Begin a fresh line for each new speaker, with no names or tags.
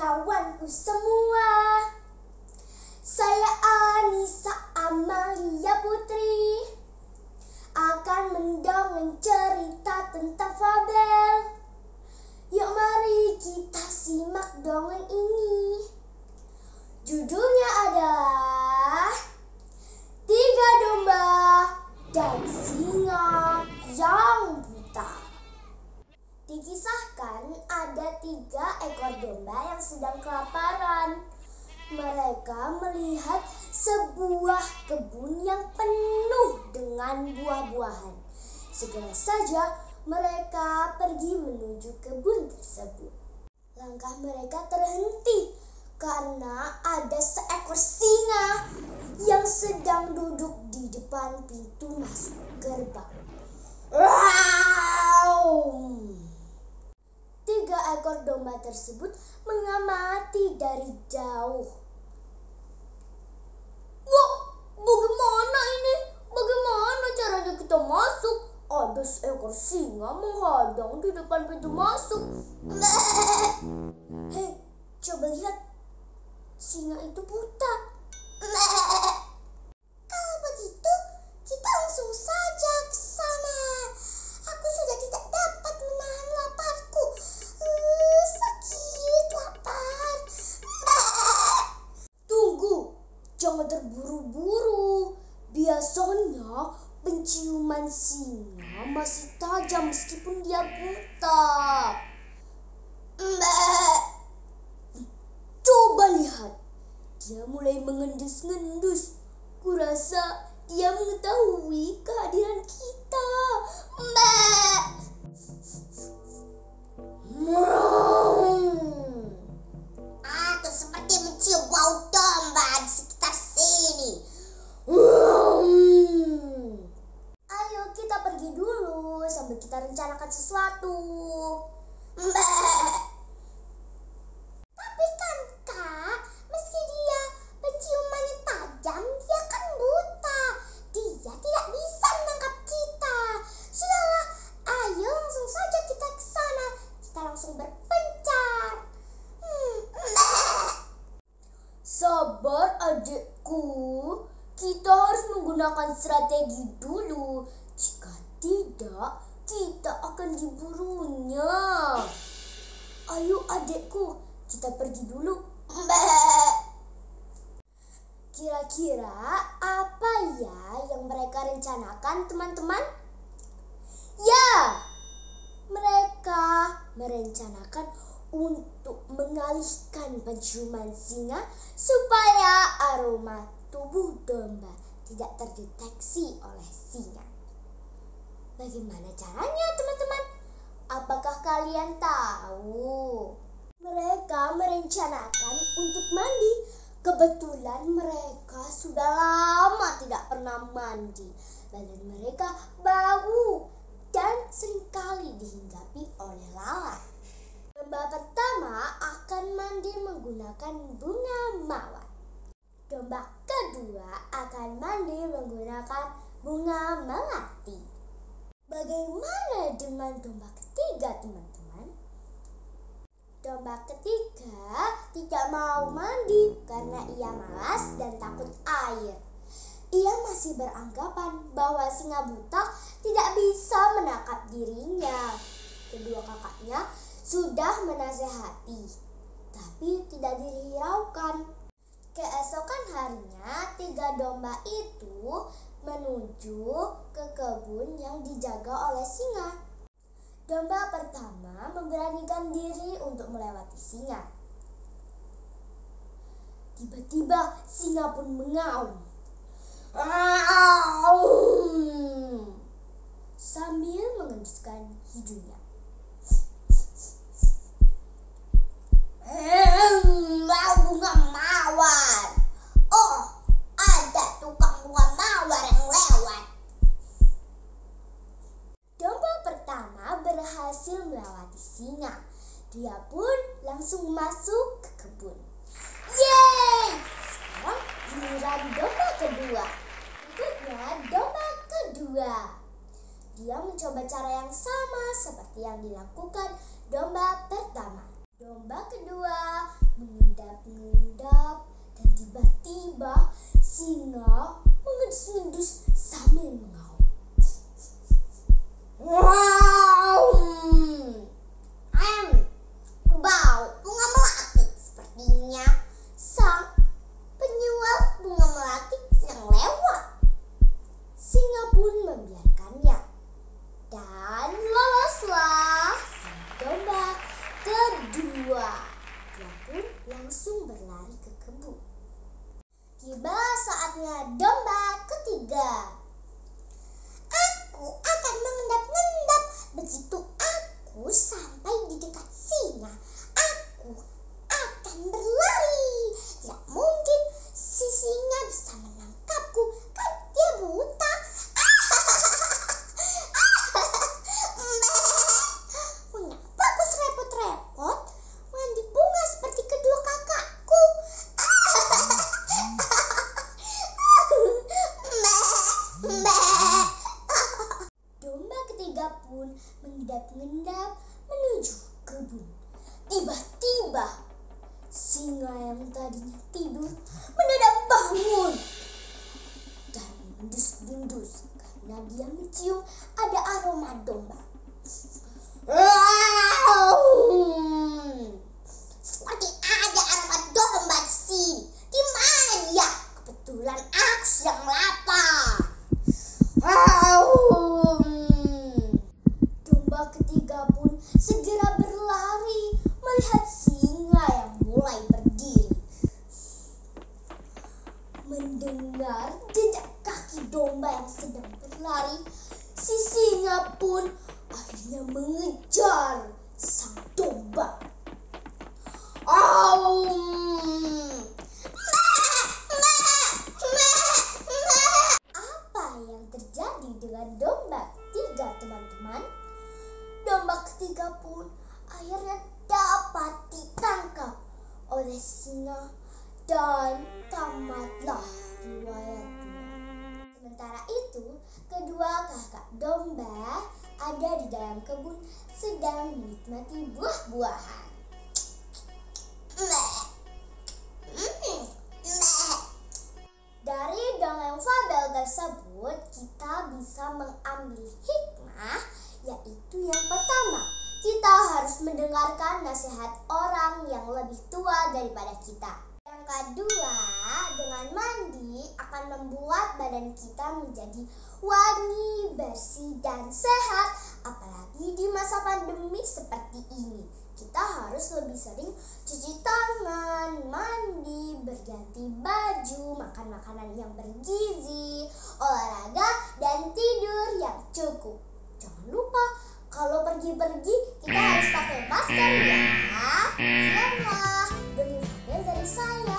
kawanku semua. Saya Anissa Amalia Putri akan mendongeng cerita tentang fabel. Yuk mari kita simak dongeng ini. Judulnya adalah Tiga Domba dan Singa yang Buta. Dikisahkan ada 3 ekor domba yang sedang kelaparan. Mereka melihat sebuah kebun yang penuh dengan buah-buahan. Segera saja mereka pergi menuju kebun tersebut. Langkah mereka terhenti karena ada seekor singa yang sedang duduk di depan pintu masuk gerbang. 3 ekor domba tersebut mengamati dari jauh. Wah, bagaimana ini? Bagaimana caranya kita masuk? Ada seekor singa menghadang di depan pintu masuk. Hei, coba lihat. Singa itu buta. Kalau begitu, kita langsung saja ke sana. Aku sudah tidak dapat menahan laparku. Sakit lapar. Tunggu, jangan terburu-buru. Biasanya penciuman singa masih tajam meskipun dia buta. Coba lihat, dia mulai mengendus-ngendus. Kurasa dia mengetahui kehadiran kita. Aku seperti mencium bau domba di sekitar sini. Ayo kita pergi dulu sambil kita rencanakan sesuatu. Tapi kan Kak, meski dia penciumannya tajam, dia kan buta. Dia tidak bisa menangkap kita. Sudahlah, ayo langsung saja kita ke sana. Kita langsung berpencar. Sabar adikku, kita harus menggunakan strategi dulu. Jika tidak, kita akan diburunya. Ayo adikku, kita pergi dulu. Kira-kira apa ya yang mereka rencanakan, teman-teman? Ya, mereka merencanakan untuk mengalihkan penciuman singa supaya aroma tubuh domba tidak terdeteksi oleh singa. Bagaimana caranya, teman-teman? Apakah kalian tahu? Mereka merencanakan untuk mandi. Kebetulan mereka sudah lama tidak pernah mandi. Badan mereka bau dan seringkali dihinggapi oleh lalat. Domba pertama akan mandi menggunakan bunga mawar. Domba kedua akan mandi menggunakan bunga melati. Bagaimana dengan domba ketiga, teman-teman? Domba ketiga tidak mau mandi karena ia malas dan takut air. Ia masih beranggapan bahwa singa buta tidak bisa menangkap dirinya. Kedua kakaknya sudah menasehati, tapi tidak dihiraukan. Keesokan harinya, 3 domba itu menuju ke kebun yang dijaga oleh singa. Domba pertama memberanikan diri untuk melewati singa. Tiba-tiba singa pun mengaum sambil mengenduskan hidungnya. Bunga mawar. Oh, ada tukang bunga mawar yang lewat. Domba pertama berhasil melewati singa. Dia pun langsung masuk ke kebun. Yeay! Sekarang giliran domba kedua. Berikutnya domba kedua. Dia mencoba cara yang sama seperti yang dilakukan domba pertama. Domba kedua mengendap-endap, dan tiba-tiba singa mengendus-endus sambil mengaum. Wow, bau bunga melati. Sepertinya sang penjual bunga melati sedang lewat. Singa pun membiarkannya, dan loloslah domba kedua. Dia pun langsung berlari ke kebun. Tiba saatnya domba ketiga. Aku akan mengendap-endap. Begitu aku sampai di dekat singa, aku akan berlari. Tidak mungkin si singa bisa menangkapku, kan dia buta. Mengapa aku repot-repot mandi bunga seperti kedua kakakku? Domba ketiga pun mengendap-endap menuju kebun. Tiba-tiba singa yang tadinya tidur mendadak bangun dan mendus-dundus karena dia mencium ada aroma domba. Seperti ada aroma domba di sini. Di mana dia? Kebetulan aku sedang lapar. Domba ketiga pun segera berlari melihat singa yang mulai berdiri. Mendengar jejak kaki domba yang sedang berlari, si singa pun akhirnya mengejar sang domba. Apa yang terjadi dengan domba ketiga, teman-teman? Domba ketiga pun akhirnya dapat ditangkap oleh singa dan tamatlah riwayatnya. Sementara itu, kedua kakak domba ada di dalam kebun sedang menikmati buah-buahan. Dari dongeng fabel tersebut kita bisa mengambil hikmah, yaitu yang pertama, kita harus mendengarkan nasihat orang yang lebih tua daripada kita. Yang kedua, dengan mandi akan membuat badan kita menjadi wangi, bersih, dan sehat. Apalagi di masa pandemi seperti ini, kita harus lebih sering cuci tangan, mandi, berganti baju, makan makanan yang bergizi, olahraga, dan tidur yang cukup. Jangan lupa, kalau pergi-pergi kita harus pakai masker ya. Sekianlah dongeng fabel dari saya.